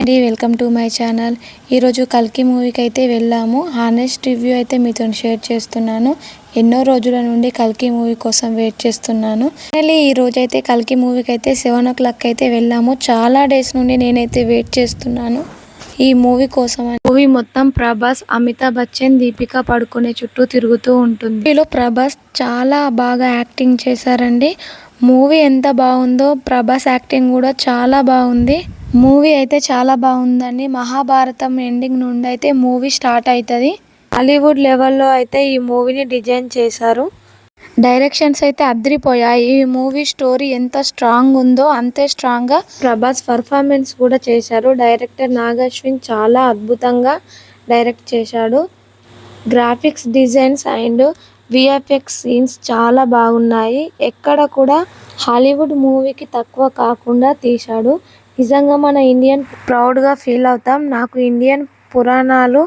అండి welcome to my channel. ఈరోజు కల్కి మూవీకి అయితే వెళ్ళాము. హానెస్ట్ రివ్యూ అయితే మీతో షేర్ చేస్తున్నాను. ఎన్నో రోజుల నుండి కల్కి మూవీ కోసం వెయిట్ చేస్తున్నాను. ఫైనల్లీ ఈ రోజు అయితే కల్కి మూవీకి అయితే 7 o'clock అయితే వెళ్ళాము. చాలా డేస్ నుండి నేనైతే వెయిట్ చేస్తున్నాను ఈ మూవీ కోసం. మూవీ మొత్తం ప్రభాస్, అమితాబ్ బచ్చన్, దీపికా పడుకునే చుట్టూ తిరుగుతూ ఉంటుంది. మూవీలో ప్రభాస్ చాలా బాగా యాక్టింగ్ చేశారండి. మూవీ ఎంత బాగుందో ప్రభాస్ యాక్టింగ్ కూడా చాలా బాగుంది. మూవీ అయితే చాలా బాగుందండి. మహాభారతం ఎండింగ్ నుండి అయితే మూవీ స్టార్ట్ అవుతుంది. హాలీవుడ్ లెవెల్లో అయితే ఈ మూవీని డిజైన్ చేశారు. డైరెక్షన్స్ అయితే అదిరిపోయాయి. ఈ మూవీ స్టోరీ ఎంత స్ట్రాంగ్ ఉందో అంతే స్ట్రాంగ్ గా ప్రభాస్ పర్ఫార్మెన్స్ కూడా చేశారు. డైరెక్టర్ నాగశ్విన్ చాలా అద్భుతంగా డైరెక్ట్ చేశాడు. Graphics designs and VFX scenes చాలా బాగున్నాయి. ఎక్కడ కూడా హాలీవుడ్ మూవీకి తక్కువ కాకుండా తీశాడు. నిజంగా మన ఇండియన్ ప్రౌడ్గా ఫీల్ అవుతాం. నాకు ఇండియన్ పురాణాలు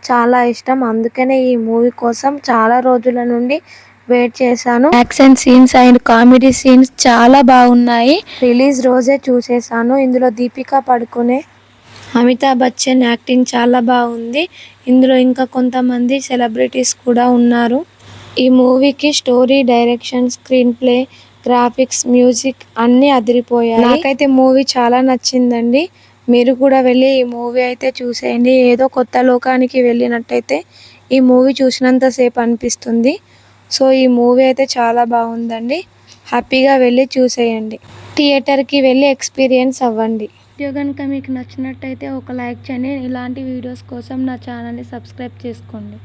చాలా ఇష్టం. అందుకనే ఈ మూవీ కోసం చాలా రోజుల నుండి వెయిట్ చేశాను. Action scenes and comedy scenes చాలా బాగున్నాయి. రిలీజ్ రోజే చూసేసాను. ఇందులో దీపికా పడుకునే, అమితాబ్ బచ్చన్ యాక్టింగ్ చాలా బాగుంది. ఇందులో ఇంకా కొంతమంది సెలబ్రిటీస్ కూడా ఉన్నారు. ఈ మూవీకి story, direction, screen play, graphics, music అన్నీ అదిరిపోయాయి. నాకైతే మూవీ చాలా నచ్చిందండి. మీరు కూడా వెళ్ళి ఈ మూవీ అయితే చూసేయండి. ఏదో కొత్త లోకానికి వెళ్ళినట్టయితే ఈ మూవీ చూసినంతసేపు అనిపిస్తుంది. సో ఈ మూవీ అయితే చాలా బాగుందండి. హ్యాపీగా వెళ్ళి చూసేయండి. థియేటర్కి వెళ్ళి ఎక్స్పీరియన్స్ అవ్వండి. వీడియో కనుక మీకు నచ్చినట్టయితే ఒక లైక్ చేయండి. ఇలాంటి వీడియోస్ కోసం నా ఛానల్ని సబ్స్క్రైబ్ చేసుకోండి.